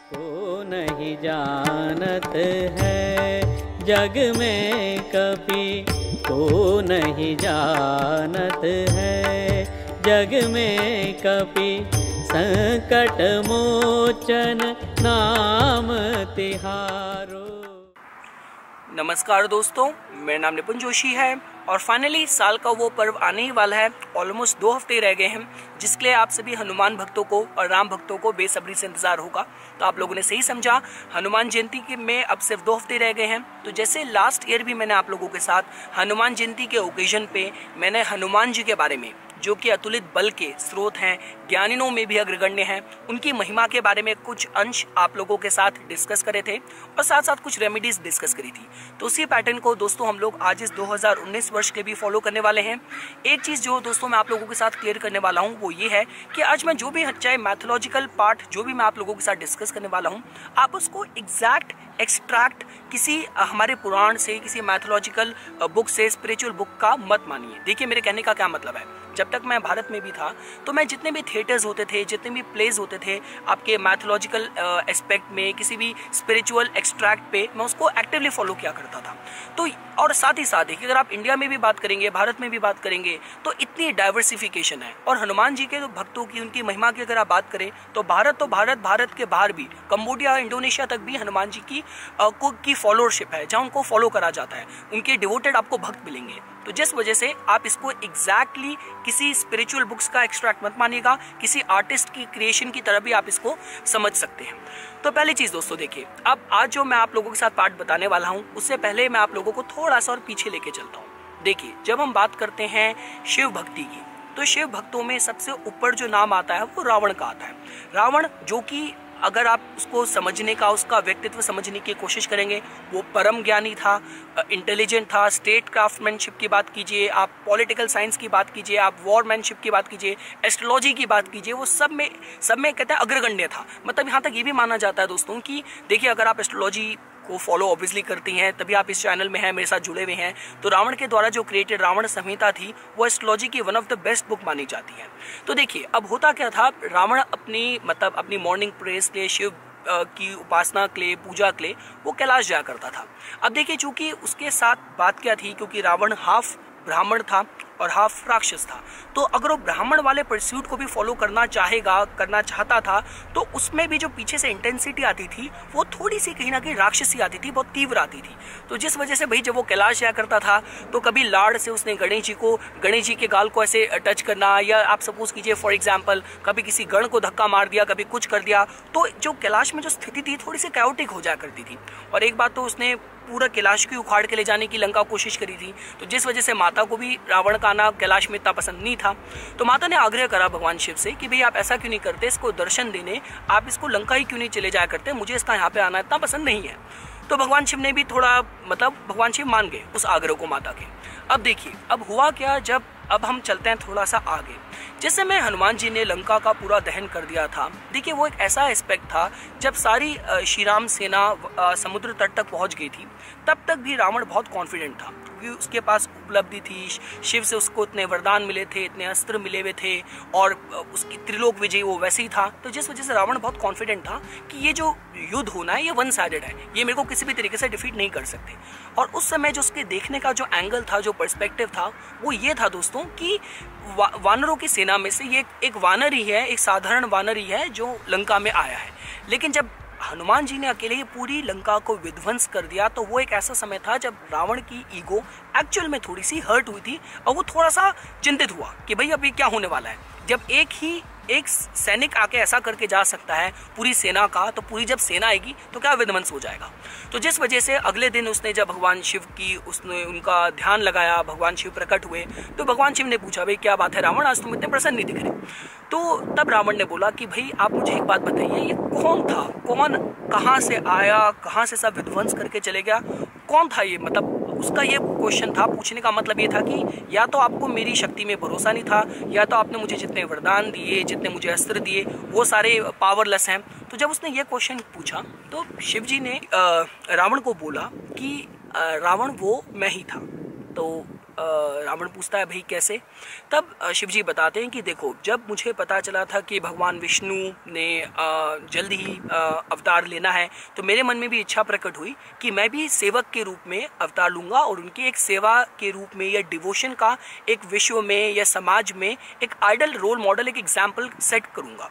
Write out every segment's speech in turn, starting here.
को नहीं जानत है जग में कभी, को नहीं जानत है जग में कभी, संकट मोचन नाम तिहारो। नमस्कार दोस्तों, मेरा नाम निपुन जोशी है और फाइनली साल का वो पर्व आने ही वाला है। ऑलमोस्ट 2 हफ्ते रह गए हैं, जिसके लिए आप सभी हनुमान भक्तों को और राम भक्तों को बेसब्री से इंतजार होगा। तो आप लोगों ने सही समझा, हनुमान जयंती के में अब सिर्फ 2 हफ्ते रह गए हैं। तो जैसे लास्ट ईयर भी मैंने आप लोगों के साथ हनुमान जयंती के ओकेजन पे मैंने हनुमान जी के बारे में, जो कि अतुलित बल के स्रोत हैं, ज्ञानियों में भी अग्रगण्य हैं, उनकी महिमा के बारे में कुछ अंश आप लोगों के साथ डिस्कस करे थे और साथ साथ कुछ रेमेडीज डिस्कस करी थी। तो उसी पैटर्न को दोस्तों हम लोग आज इस 2019 वर्ष के भी फॉलो करने वाले हैं। एक चीज जो दोस्तों मैं आप लोगों के साथ क्लियर करने वाला हूं वो ये है कि आज मैं जो भी चाहे मैथोलॉजिकल पार्ट जो भी मैं आप लोगों के साथ डिस्कस करने वाला हूं, आप उसको एग्जैक्ट एक्सट्रैक्ट किसी हमारे पुराण से, किसी मैथोलॉजिकल बुक से, स्पिरिचुअल बुक का मत मानिए। देखिए मेरे कहने का क्या मतलब है, जब तक मैं भारत में भी था तो मैं जितने भी थिएटर्स होते थे, जितने भी प्लेज होते थे आपके मैथोलॉजिकल एस्पेक्ट में, किसी भी स्पिरिचुअल एक्सट्रैक्ट पे, मैं उसको एक्टिवली फॉलो किया करता था। तो और साथ ही साथ देखिए, अगर आप इंडिया में भी बात करेंगे, भारत में भी बात करेंगे, तो इतनी डाइवर्सिफिकेशन है। और हनुमान जी के भक्तों की, उनकी महिमा की अगर आप बात करें तो भारत के बाहर भी, कंबोडिया, इंडोनेशिया तक भी हनुमान जी की फॉलोअरशिप है, जहां उनको फॉलो करा जाता है। उनके डिवोटेड आपको भक्त मिलेंगे। तो जिस वजह से आप इसको एग्जैक्टली किसी स्पिरिचुअल बुक्स का एक्सट्रैक्ट मत मानिएगा, किसी आर्टिस्ट की क्रिएशन की तरह भी आप इसको समझ सकते हैं। तो पहली चीज दोस्तों देखिए, अब आज जो मैं आप लोगों के साथ पाठ बताने वाला हूं, उससे पहले मैं आप लोगों को थोड़ा सा और पीछे लेके चलता हूं। देखिए, जब हम बात करते हैं शिव भक्ति की, तो शिव भक्तों में सबसे ऊपर जो नाम आता है वो रावण का आता है। रावण, जो कि अगर आप उसको समझने का, उसका व्यक्तित्व समझने की कोशिश करेंगे, वो परम ज्ञानी था, इंटेलिजेंट था। स्टेट क्राफ्टमैनशिप की बात कीजिए, आप पॉलिटिकल साइंस की बात कीजिए, आप वॉरमैनशिप की बात कीजिए, एस्ट्रोलॉजी की बात कीजिए, वो सब में कहते हैं अग्रगण्य था। मतलब यहाँ तक ये भी माना जाता है दोस्तों कि देखिए, अगर आप एस्ट्रोलॉजी को फॉलो ऑब्वियसली करती हैं, तभी आप इस चैनल में हैं, मेरे साथ जुड़े हुए हैं। तो रावण के द्वारा जो क्रिएटेड रावण संहिता थी, वो एस्ट्रोलॉजी की one of the best book मानी जाती है। तो देखिए, अब होता क्या था, रावण अपनी मॉर्निंग प्रेयर्स के लिए, शिव की उपासना के लिए, पूजा के लिए वो कैलाश जाया करता था। अब देखिए, चूंकि उसके साथ बात क्या थी, क्योंकि रावण हाफ ब्राह्मण था और हाफ राक्षस था, तो अगर वो ब्राह्मण वाले परस्यूट को भी फॉलो करना चाहता था, तो उसमें भी जो पीछे से इंटेंसिटी आती थी वो थोड़ी सी कहीं ना कहीं राक्षसी आती थी, बहुत तीव्र आती थी। तो जिस वजह से भाई, जब वो कैलाश जाया करता था तो कभी लाड़ से उसने गणेश जी के गाल को ऐसे टच करना, या आप सपोज कीजिए फॉर एग्जाम्पल कभी किसी गण को धक्का मार दिया, कभी कुछ कर दिया, तो जो कैलाश में जो स्थिति थी थोड़ी सी कैओटिक हो जाया करती थी। और एक बात तो उसने पूरा कैलाश की उखाड़ के ले जाने की लंका कोशिश करी थी, तो जिस वजह से माता को भी रावण का आना कैलाश में इतना पसंद नहीं था। तो माता ने आग्रह करा भगवान शिव से कि भाई आप ऐसा क्यों नहीं करते, इसको दर्शन देने आप इसको लंका ही क्यों नहीं चले जाया करते, मुझे इसका यहाँ पे आना इतना पसंद नहीं है। तो भगवान शिव ने भी थोड़ा भगवान शिव मान गए उस आग्रह को माता के। अब देखिए, अब हुआ क्या, अब हम चलते हैं थोड़ा सा आगे। जिस समय हनुमान जी ने लंका का पूरा दहन कर दिया था, देखिए वो एक ऐसा एस्पेक्ट था, जब सारी श्री राम सेना समुद्र तट तक पहुंच गई थी, तब तक भी रावण बहुत कॉन्फिडेंट था, क्योंकि उसके पास उपलब्धि थी, शिव से उसको इतने वरदान मिले थे, इतने अस्त्र मिले हुए थे, और उसकी त्रिलोक विजय वो वैसे ही था। तो जिस वजह से रावण बहुत कॉन्फिडेंट था कि ये जो युद्ध होना है ये वन साइडेड है, ये मेरे को किसी भी तरीके से डिफीट नहीं कर सकते। और उस समय जो उसके देखने का जो एंगल था, जो पर्सपेक्टिव था, वो ये था दोस्तों कि वानरों की सेना में से ये एक वानर ही है, एक साधारण वानर ही है जो लंका में आया है। लेकिन जब हनुमान जी ने अकेले ही पूरी लंका को विध्वंस कर दिया, तो वो एक ऐसा समय था जब रावण की ईगो एक्चुअल में थोड़ी सी हर्ट हुई थी, और वो थोड़ा सा चिंतित हुआ कि भाई अभी क्या होने वाला है। जब एक सैनिक आके ऐसा करके जा सकता है पूरी सेना का, तो पूरी जब सेना आएगी तो क्या विध्वंस हो जाएगा। तो जिस वजह से अगले दिन उसने जब भगवान शिव की उनका ध्यान लगाया, भगवान शिव प्रकट हुए, तो भगवान शिव ने पूछा भाई क्या बात है रावण, आज तुम इतने प्रसन्न नहीं दिख रहे। तो तब रावण ने बोला कि भाई आप मुझे एक बात बताइए, ये कौन था, कौन कहाँ से आया, कहाँ से सब विध्वंस करके चले गया, कौन था ये। मतलब उसका ये क्वेश्चन था, पूछने का मतलब ये था कि या तो आपको मेरी शक्ति में भरोसा नहीं था, या तो आपने मुझे जितने वरदान दिए, जितने मुझे अस्त्र दिए, वो सारे पावरलेस हैं। तो जब उसने ये क्वेश्चन पूछा, तो शिव जी ने रावण को बोला कि रावण वो मैं ही था। तो रावण पूछता है भाई कैसे। तब शिव जी बताते हैं कि देखो, जब मुझे पता चला था कि भगवान विष्णु ने जल्द ही अवतार लेना है, तो मेरे मन में भी इच्छा प्रकट हुई कि मैं भी सेवक के रूप में अवतार लूंगा और उनकी एक सेवा के रूप में या डिवोशन का एक विश्व में या समाज में एक आइडल रोल मॉडल, एक एग्जाम्पल सेट करूंगा।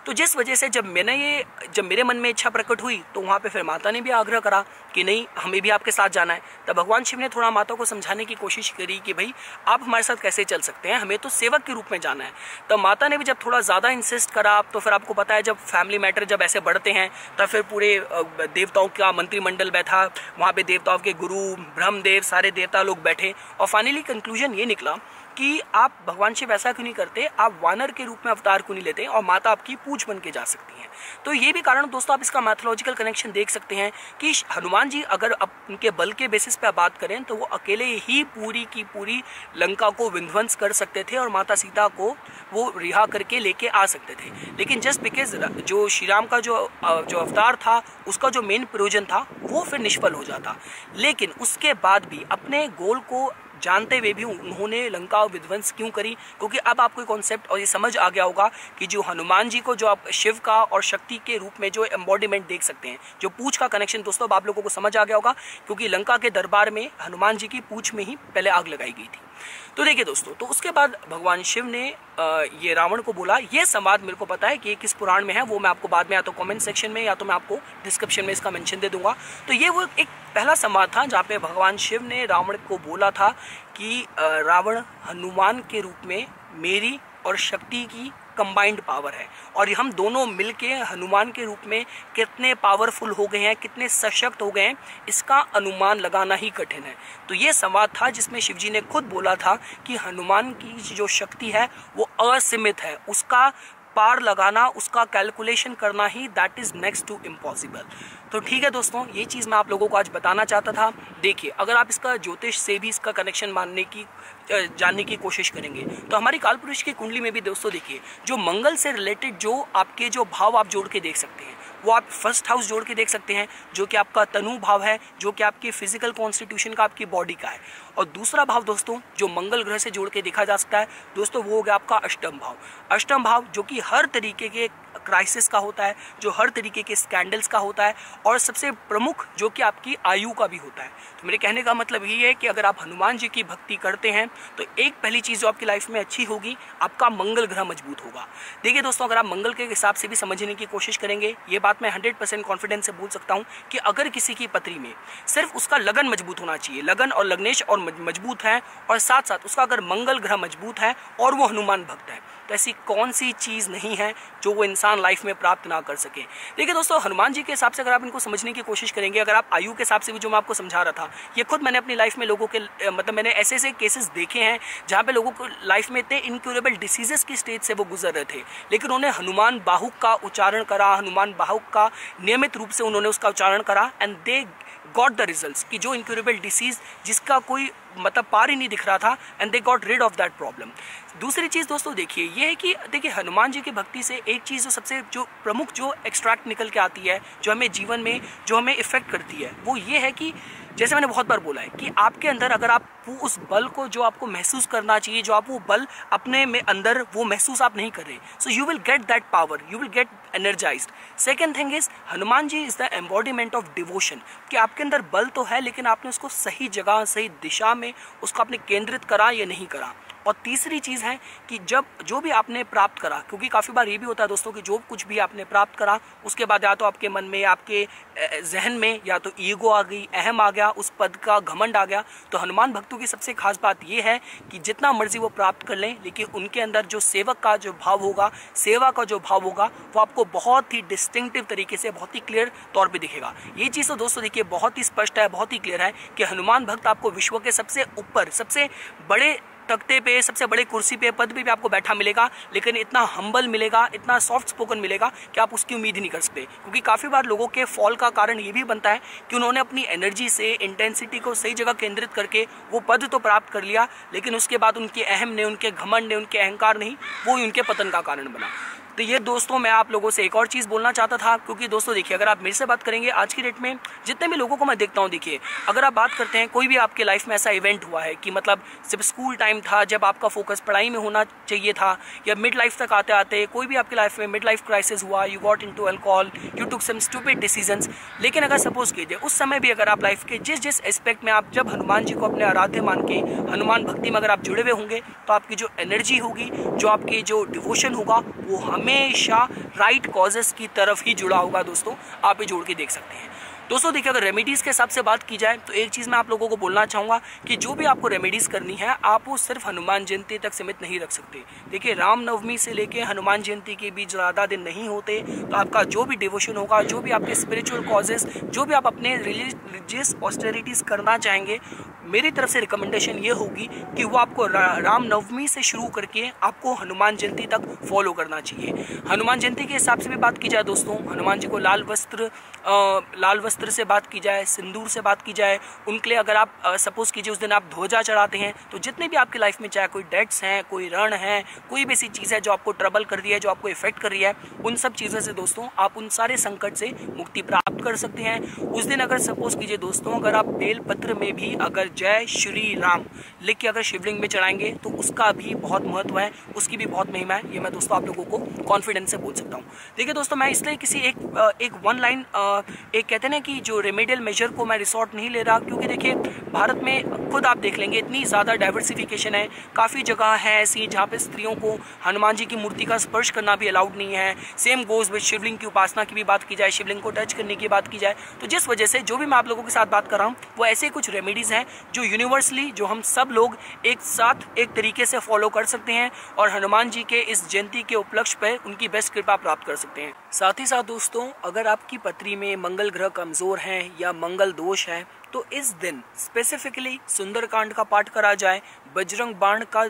तो जिस वजह से जब मेरे मन में इच्छा प्रकट हुई, तो वहाँ पे फिर माता ने भी आग्रह करा कि नहीं, हमें भी आपके साथ जाना है। तब भगवान शिव ने थोड़ा माता को समझाने की कोशिश करी कि भाई आप हमारे साथ कैसे चल सकते हैं, हमें तो सेवक के रूप में जाना है। तब माता ने भी जब थोड़ा ज़्यादा इंसिस्ट करा, तो फिर आपको पता है जब फैमिली मैटर जब ऐसे बढ़ते हैं, तब फिर पूरे देवताओं का मंत्रिमंडल बैठा, वहाँ पे देवताओं के गुरु ब्रह्मदेव सारे देवता लोग बैठे और फाइनली कंक्लूजन ये निकला कि आप भगवान शिव ऐसा क्यों नहीं करते, आप वानर के रूप में अवतार क्यों नहीं लेते और माता आपकी पूछ बन के जा सकती हैं। तो ये भी कारण दोस्तों, आप इसका मैथोलॉजिकल कनेक्शन देख सकते हैं कि हनुमान जी अगर उनके बल के बेसिस पे आप बात करें तो वो अकेले ही पूरी की पूरी लंका को विध्वंस कर सकते थे और माता सीता को वो रिहा करके लेके आ सकते थे। लेकिन जस्ट बिकॉज जो श्री राम का जो अवतार था, उसका जो मेन प्रयोजन था वो फिर निष्फल हो जाता। लेकिन उसके बाद भी अपने गोल को जानते हुए भी उन्होंने लंका विध्वंस क्यों करी, क्योंकि अब आपको कॉन्सेप्ट और ये समझ आ गया होगा कि जो हनुमान जी को जो आप शिव का और शक्ति के रूप में जो एम्बॉडीमेंट देख सकते हैं, जो पूछ का कनेक्शन दोस्तों अब आप लोगों को समझ आ गया होगा, क्योंकि लंका के दरबार में हनुमान जी की पूछ में ही पहले आग लगाई गई थी। तो देखिए दोस्तों, तो उसके बाद भगवान शिव ने ये रावण को बोला। ये संवाद मेरे को पता है कि किस पुराण में है, वो मैं आपको बाद में या तो कमेंट सेक्शन में या तो मैं आपको डिस्क्रिप्शन में इसका मेंशन दे दूंगा। तो ये वो एक पहला संवाद था जहाँ पे भगवान शिव ने रावण को बोला था कि रावण हनुमान के रूप में मेरी और शक्ति की कंबाइंड पावर है और हम दोनों मिलके हनुमान के रूप में कितने पावरफुल हो गए हैं, कितने सशक्त हो गए हैं, इसका अनुमान लगाना ही कठिन है। तो ये संवाद था जिसमें शिवजी ने खुद बोला था कि हनुमान की जो शक्ति है वो असीमित है, उसका पार लगाना, उसका कैलकुलेशन करना ही that is next to impossible. तो ठीक है दोस्तों, ये चीज़ मैं आप लोगों को आज बताना चाहता था। देखिए, अगर आप इसका ज्योतिष से भी इसका कनेक्शन जानने की कोशिश करेंगे तो हमारी कालपुरुष की कुंडली में भी दोस्तों देखिए, जो मंगल से रिलेटेड जो आपके जो भाव आप जोड़ के देख सकते हैं, वो आप फर्स्ट हाउस जोड़ के देख सकते हैं, जो कि आपका तनु भाव है, जो कि आपके फिजिकल कॉन्स्टिट्यूशन का, आपकी बॉडी का है। और दूसरा भाव दोस्तों जो मंगल ग्रह से जोड़ के देखा जा सकता है दोस्तों, वो हो गया आपका अष्टम भाव। अष्टम भाव जो कि हर तरीके के क्राइसिस का होता है, जो हर तरीके के स्कैंडल्स का होता है और सबसे प्रमुख जो कि आपकी आयु का भी होता है। तो मेरे कहने का मतलब ये है कि अगर आप हनुमान जी की भक्ति करते हैं तो एक पहली चीज़ जो आपकी लाइफ में अच्छी होगी, आपका मंगल ग्रह मजबूत होगा। देखिए दोस्तों, अगर आप मंगल के हिसाब से भी समझने की कोशिश करेंगे, ये बात मैं 100% कॉन्फिडेंस से बोल सकता हूँ कि अगर किसी की पत्री में सिर्फ उसका लगन मजबूत होना चाहिए, लगन और लग्नेश और मजबूत है, और साथ साथ उसका अगर मंगल ग्रह मजबूत है और वो हनुमान भक्त है, तो ऐसी कौन सी चीज़ नहीं है जो वो इंसान लाइफ में प्राप्त ना कर सके। देखिए दोस्तों, हनुमान जी के हिसाब से अगर आप इनको समझने की कोशिश करेंगे, अगर आप आयु के हिसाब से भी जो मैं आपको समझा रहा था, ये खुद मैंने अपनी लाइफ में लोगों के मैंने ऐसे ऐसे केसेस देखे हैं जहाँ पे लोगों को लाइफ में इतने इनक्यूरेबल डिसीजेस की स्टेज से वो गुजर रहे थे, लेकिन उन्होंने हनुमान बाहुक का उच्चारण करा, हनुमान बाहुक का नियमित रूप से उन्होंने उसका उच्चारण करा and they got the results कि जो इनक्यूरेबल डिसीज जिसका कोई पार ही नहीं दिख रहा था, and they got rid of that problem. दूसरी चीज़ दोस्तों देखिए, ये है कि देखिए हनुमान जी की भक्ति से एक चीज़ जो सबसे जो प्रमुख जो एक्सट्रैक्ट निकल के आती है, जो हमें जीवन में जो हमें इफेक्ट करती है, वो ये है कि जैसे मैंने बहुत बार बोला है कि आपके अंदर अगर आप उस बल को जो आपको महसूस करना चाहिए, जो आप वो बल अपने में अंदर वो महसूस आप नहीं कर रहे, so you will get that power, you will get energized. Second thing is Hanuman ji is the embodiment of devotion, कि आपके अंदर बल तो है लेकिन आपने उसको सही जगह सही दिशा में उसको आपने केंद्रित करा या नहीं करा। और तीसरी चीज़ है कि जब जो भी आपने प्राप्त करा, क्योंकि काफ़ी बार ये भी होता है दोस्तों कि जो कुछ भी आपने प्राप्त करा उसके बाद या तो आपके मन में, आपके जहन में या तो ईगो आ गई, अहम आ गया, उस पद का घमंड आ गया। तो हनुमान भक्तों की सबसे खास बात ये है कि जितना मर्जी वो प्राप्त कर लें, लेकिन उनके अंदर जो सेवक का जो भाव होगा, सेवा का जो भाव होगा, वो आपको बहुत ही डिस्टिंक्टिव तरीके से, बहुत ही क्लियर तौर पर दिखेगा। ये चीज़ तो दोस्तों देखिए बहुत ही स्पष्ट है, बहुत ही क्लियर है कि हनुमान भक्त आपको विश्व के सबसे ऊपर, सबसे बड़े तख्ते पे, सबसे बड़े कुर्सी पे, पद पे भी आपको बैठा मिलेगा, लेकिन इतना हम्बल मिलेगा, इतना सॉफ्ट स्पोकन मिलेगा कि आप उसकी उम्मीद ही नहीं कर सकते। क्योंकि काफ़ी बार लोगों के फॉल का कारण ये भी बनता है कि उन्होंने अपनी एनर्जी से, इंटेंसिटी को सही जगह केंद्रित करके वो पद तो प्राप्त कर लिया, लेकिन उसके बाद उनके अहम ने, उनके घमंड ने, उनके अहंकार ने ही वो उनके पतन का कारण बना। तो ये दोस्तों मैं आप लोगों से एक और चीज़ बोलना चाहता था, क्योंकि दोस्तों देखिए अगर आप मेरे से बात करेंगे आज की डेट में जितने भी लोगों को मैं देखता हूँ, देखिए अगर आप बात करते हैं कोई भी आपके लाइफ में ऐसा इवेंट हुआ है कि मतलब सिर्फ स्कूल टाइम था जब आपका फोकस पढ़ाई में होना चाहिए था, या मिड लाइफ तक आते आते कोई भी आपकी लाइफ में मिड लाइफ क्राइसिस हुआ, you got into alcohol, you took some stupid decisions. लेकिन अगर सपोज कीजिए उस समय भी अगर आप लाइफ के जिस जिस एस्पेक्ट में आप जब हनुमान जी को अपने आराध्य मान के हनुमान भक्ति में अगर आप जुड़े हुए होंगे तो आपकी जो एनर्जी होगी, जो आपकी जो डिवोशन होगा वो हमेशा राइट कॉजेस की तरफ ही जुड़ा होगा। दोस्तों आप ये जोड़ के देख सकते हैं। दोस्तों देखिए अगर रेमेडीज़ के हिसाब से बात की जाए तो एक चीज़ मैं आप लोगों को बोलना चाहूँगा कि जो भी आपको रेमेडीज़ करनी है आप वो सिर्फ हनुमान जयंती तक सीमित नहीं रख सकते। देखिए रामनवमी से लेके हनुमान जयंती के बीच ज़्यादा दिन नहीं होते, तो आपका जो भी डिवोशन होगा, जो भी आपके स्पिरिचुअल कॉजेस, जो भी आप अपने रिलीजियस ऑस्टेरिटीज़ करना चाहेंगे, मेरी तरफ से रिकमेंडेशन ये होगी कि वो आपको रामनवमी से शुरू करके आपको हनुमान जयंती तक फॉलो करना चाहिए। हनुमान जयंती के हिसाब से भी बात की जाए दोस्तों, हनुमान जी को लाल वस्त्र से बात की जाए, सिंदूर से बात की जाए, उनके लिए अगर आप सपोज कीजिए उस दिन आप ध्वजा चढ़ाते हैं, तो जितने भी आपकी लाइफ में चाहे कोई डेट्स हैं, कोई ऋण है, कोई भी ऐसी चीज़ है जो आपको ट्रबल कर रही है, जो आपको इफेक्ट कर रही है, उन सब चीज़ों से दोस्तों आप उन सारे संकट से मुक्ति प्राप्त कर सकते हैं। उस दिन अगर सपोज कीजिए दोस्तों अगर आप बेलपत्र में भी अगर जय श्री राम लिख के अगर शिवलिंग में चढ़ाएंगे तो उसका भी बहुत महत्व है, उसकी भी बहुत महिमा है। ये मैं दोस्तों आप लोगों को कॉन्फिडेंस से बोल सकता हूँ। देखिए दोस्तों मैं इसलिए किसी एक वन लाइन एक कहते हैं ना कि जो रेमेडियल मेजर को मैं रिसोर्ट नहीं ले रहा, क्योंकि देखिए भारत में खुद आप देख लेंगे इतनी ज़्यादा डाइवर्सिफिकेशन है, काफ़ी जगह है ऐसी जहाँ पे स्त्रियों को हनुमान जी की मूर्ति का स्पर्श करना भी अलाउड नहीं है। सेम गोज विद शिवलिंग की उपासना की भी बात की जाए, शिवलिंग को टच करने की बात की जाए, तो जिस वजह से जो भी मैं आप लोगों के साथ बात कर रहा हूँ वो ऐसे कुछ रेमेडीज़ हैं जो यूनिवर्सली जो हम सब लोग एक साथ एक तरीके से फॉलो कर सकते हैं और हनुमान जी के इस जयंती के उपलक्ष्य पर उनकी बेस्ट कृपा प्राप्त कर सकते हैं। साथ ही साथ दोस्तों अगर आपकी पत्री में मंगल ग्रह कमजोर हैं या मंगल दोष है तो इस दिन स्पेसिफिकली सुंदरकांड का पाठ करा जाए, बजरंग बाण का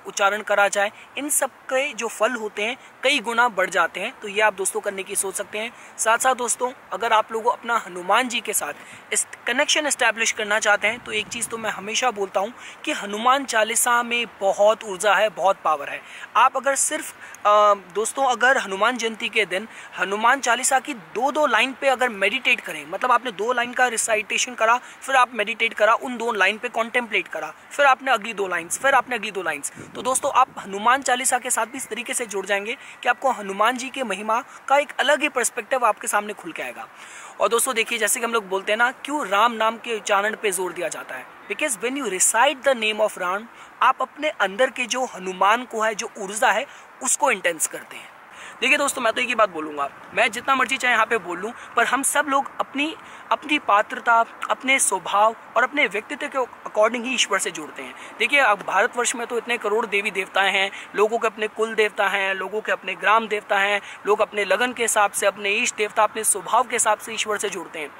उच्चारण करा जाए, इन सब के जो फल होते हैं कई गुना बढ़ जाते हैं। तो ये आप दोस्तों करने की सोच सकते हैं। साथ साथ दोस्तों अगर आप लोगों अपना हनुमान जी के साथ इस कनेक्शन एस्टैब्लिश करना चाहते हैं तो एक चीज़ तो मैं हमेशा बोलता हूँ कि हनुमान चालीसा में बहुत ऊर्जा है, बहुत पावर है। आप अगर सिर्फ दोस्तों अगर हनुमान जयंती के दिन हनुमान चालीसा की दो लाइन पे अगर मेडिटेट करें, मतलब आपने 2 लाइन का रिसाइटेशन करा, फिर आप मेडिटेट करा, उन 2 लाइन पे कॉन्टेम्पलेट करा, फिर आपने अगली 2 लाइन्स, फिर आपने अगली 2 लाइन्स, तो दोस्तों आप हनुमान चालीसा के साथ भी इस तरीके से जुड़ जाएंगे कि आपको हनुमान जी के महिमा का एक अलग ही पर्सपेक्टिव आपके सामने खुल के आएगा। और दोस्तों देखिए जैसे कि हम लोग बोलते हैं ना, क्यों राम नाम के उच्चारण पे जोर दिया जाता है, because when you recite the name of Ram आप अपने अंदर के जो हनुमान को है, जो ऊर्जा है, उसको इंटेंस करते हैं। देखिए दोस्तों मैं तो एक ही बात बोलूँगा, मैं जितना मर्जी चाहे यहाँ पे बोल लूँ, पर हम सब लोग अपनी पात्रता, अपने स्वभाव और अपने व्यक्तित्व के अकॉर्डिंग ही ईश्वर से जुड़ते हैं। देखिए अब भारतवर्ष में तो इतने करोड़ देवी देवताएं हैं, लोगों के अपने कुल देवता हैं, लोगों के अपने ग्राम देवता हैं, लोग अपने लगन के हिसाब से, अपने ईष्ट देवता, अपने स्वभाव के हिसाब से ईश्वर से जुड़ते हैं।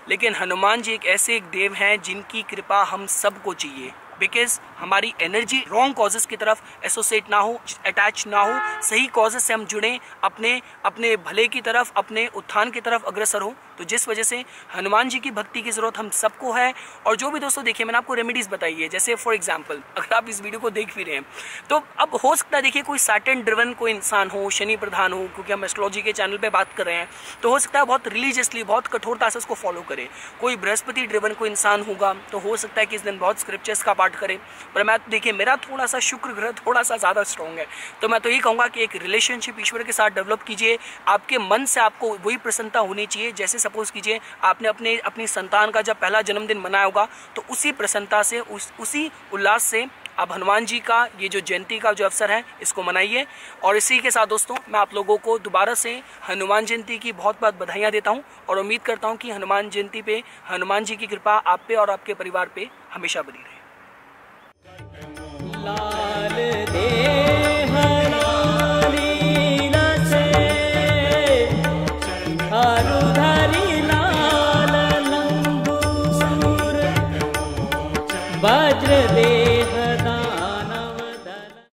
लेकिन हनुमान जी एक ऐसे एक देव हैं जिनकी कृपा हम सबको चाहिए, बिकॉज हमारी एनर्जी रॉन्ग कॉजेस की तरफ एसोसिएट ना हो, अटैच ना हो, सही कॉजेस से हम जुड़ें, अपने भले की तरफ, अपने उत्थान की तरफ अग्रसर हो। तो जिस वजह से हनुमान जी की भक्ति की जरूरत हम सबको है। और जो भी दोस्तों देखिए मैंने आपको रेमेडीज बताई है, जैसे फॉर एग्जांपल अगर आप इस वीडियो को देख भी रहे हैं तो अब हो सकता है देखिए कोई सैटर्न ड्रिवन कोई इंसान हो, शनि प्रधान हो, क्योंकि हम एस्ट्रोलॉजी के चैनल पे बात कर रहे हैं, तो हो सकता है बहुत रिलीजियसली, बहुत कठोरता से उसको फॉलो करे। कोई बृहस्पति ड्रिवन कोई इंसान होगा तो हो सकता है कि इस दिन बहुत स्क्रिप्चर्स का पाठ करे। पर मैं देखिए मेरा थोड़ा सा शुक्र ग्रह थोड़ा सा ज़्यादा स्ट्रॉन्ग है, तो मैं तो ये कहूँगा कि एक रिलेशनशिप ईश्वर के साथ डेवलप कीजिए। आपके मन से आपको वही प्रसन्नता होनी चाहिए। जैसे सपोज कीजिए आपने अपनी संतान का जब पहला जन्मदिन मनाया होगा तो उसी प्रसन्नता से, उसी उल्लास से आप हनुमान जी का ये जो जयंती का जो अवसर है इसको मनाइए। और इसी के साथ दोस्तों मैं आप लोगों को दोबारा से हनुमान जयंती की बहुत बहुत बधाइयाँ देता हूँ और उम्मीद करता हूँ कि हनुमान जयंती पे हनुमान जी की कृपा आप पे और आपके परिवार पे हमेशा बनी रहे। लाल देह लीला से हरुधरी लाल लंगूर वज्र दे